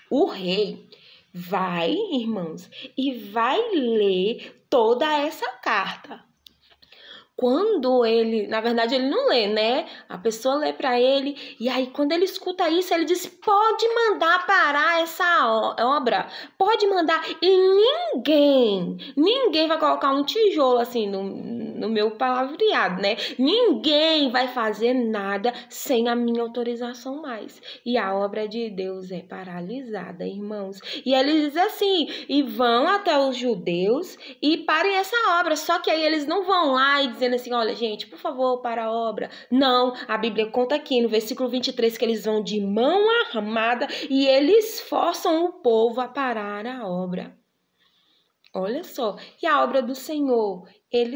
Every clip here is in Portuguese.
O rei vai, irmãos, e vai ler toda essa carta. Quando ele, na verdade ele não lê, né? A pessoa lê para ele e aí quando ele escuta isso, ele diz: pode mandar parar essa obra, pode mandar. E ninguém vai colocar um tijolo assim no meu palavreado, né? Ninguém vai fazer nada sem a minha autorização mais. E a obra de Deus é paralisada, irmãos. E ele diz assim: e vão até os judeus e parem essa obra. Só que aí eles não vão lá e dizendo assim: olha, gente, por favor, para a obra. Não, a Bíblia conta aqui no versículo 23 que eles vão de mão armada e eles forçam o povo a parar a obra. Olha só, e a obra do Senhor,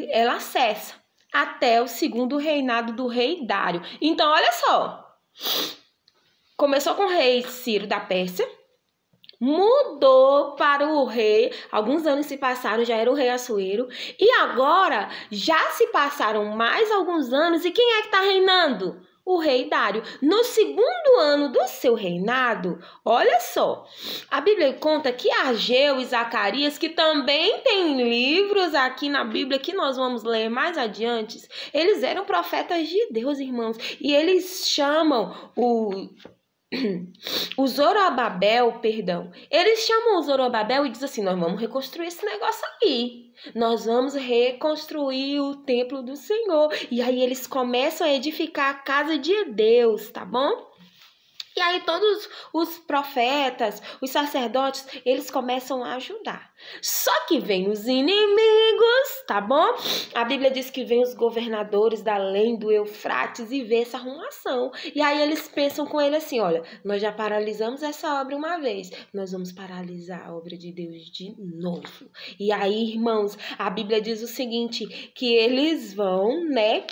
ela cessa até o segundo reinado do rei Dário. Então, olha só, começou com o rei Ciro da Pérsia, mudou para o rei, alguns anos se passaram, já era o rei Assuero, e agora já se passaram mais alguns anos, e quem é que está reinando? O rei Dário. No segundo ano do seu reinado, olha só, a Bíblia conta que Ageu e Zacarias, que também tem livros aqui na Bíblia que nós vamos ler mais adiante, eles eram profetas de Deus, irmãos, e eles chamam o Zorobabel, eles chamam o Zorobabel e dizem assim: nós vamos reconstruir esse negócio aí, nós vamos reconstruir o templo do Senhor. E aí eles começam a edificar a casa de Deus, tá bom? E aí todos os profetas, os sacerdotes, eles começam a ajudar. Só que vem os inimigos, tá bom? A Bíblia diz que vem os governadores da além do Eufrates e vê essa arrumação. E aí eles pensam com ele assim: olha, nós já paralisamos essa obra uma vez, nós vamos paralisar a obra de Deus de novo. E aí, irmãos, a Bíblia diz o seguinte, que eles vão, né?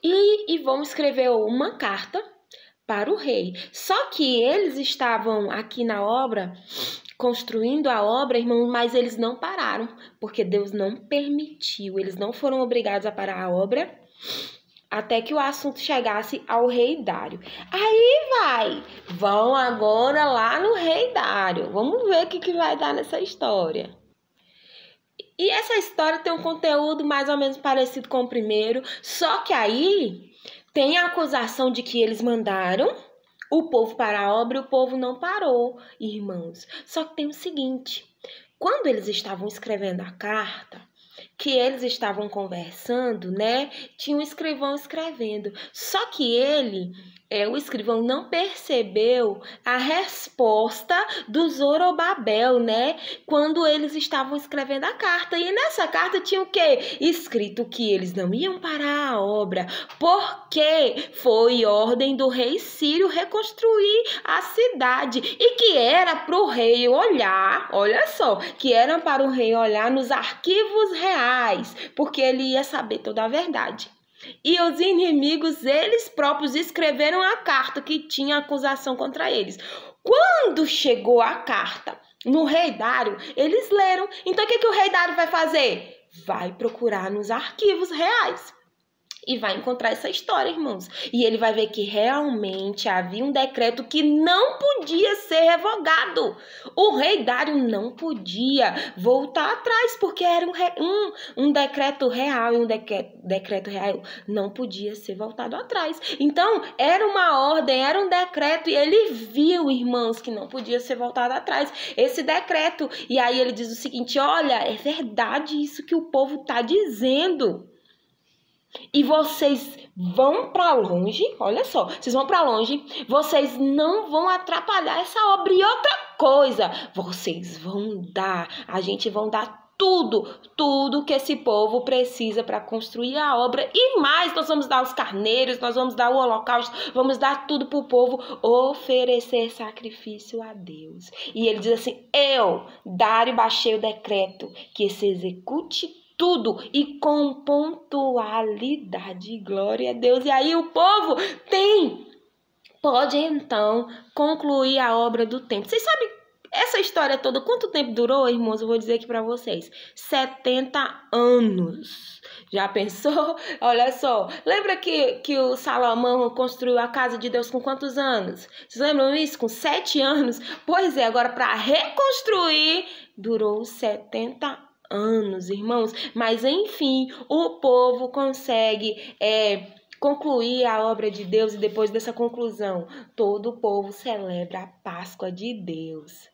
E vão escrever uma carta para o rei. Só que eles estavam aqui na obra, construindo a obra, irmão, mas eles não pararam, porque Deus não permitiu, eles não foram obrigados a parar a obra, até que o assunto chegasse ao rei Dário. Aí vão agora lá no rei Dário, vamos ver o que vai dar nessa história. E essa história tem um conteúdo mais ou menos parecido com o primeiro, só que aí tem a acusação de que eles mandaram o povo para a obra e o povo não parou, irmãos. Só que tem o seguinte, quando eles estavam escrevendo a carta, que eles estavam conversando, né? Tinha um escrivão escrevendo. Só que o escrivão não percebeu a resposta do Zorobabel, né? Quando eles estavam escrevendo a carta. E nessa carta tinha o quê? Escrito que eles não iam parar a obra, porque foi ordem do rei Ciro reconstruir a cidade. E que era para o rei olhar, olha só, que era para o rei olhar nos arquivos reais, porque ele ia saber toda a verdade. E os inimigos, eles próprios escreveram a carta que tinha acusação contra eles. Quando chegou a carta no rei Dário, eles leram. Então o que o rei Dário vai fazer? Vai procurar nos arquivos reais e vai encontrar essa história, irmãos. E ele vai ver que realmente havia um decreto que não podia ser revogado. O rei Dário não podia voltar atrás, porque era um decreto real, e um decreto real não podia ser voltado atrás. Então, era uma ordem, era um decreto, e ele viu, irmãos, que não podia ser voltado atrás, esse decreto. E aí ele diz o seguinte: olha, é verdade isso que o povo está dizendo. E vocês vão para longe, olha só, vocês vão para longe, vocês não vão atrapalhar essa obra. E outra coisa, vocês vão dar, a gente vão dar tudo que esse povo precisa para construir a obra. E mais, nós vamos dar os carneiros, nós vamos dar o holocausto, vamos dar tudo para o povo oferecer sacrifício a Deus. E ele diz assim: eu, Dário, baixei o decreto que se execute tudo e com pontualidade. Glória a Deus. E aí o povo pode então concluir a obra do templo. Vocês sabem, essa história toda, quanto tempo durou, irmãos? Eu vou dizer aqui para vocês. 70 anos. Já pensou? Olha só. Lembra que o Salomão construiu a casa de Deus com quantos anos? Vocês lembram isso? Com 7 anos? Pois é, agora para reconstruir, durou 70 anos, irmãos. Mas, enfim, o povo consegue concluir a obra de Deus, e depois dessa conclusão, todo o povo celebra a Páscoa de Deus.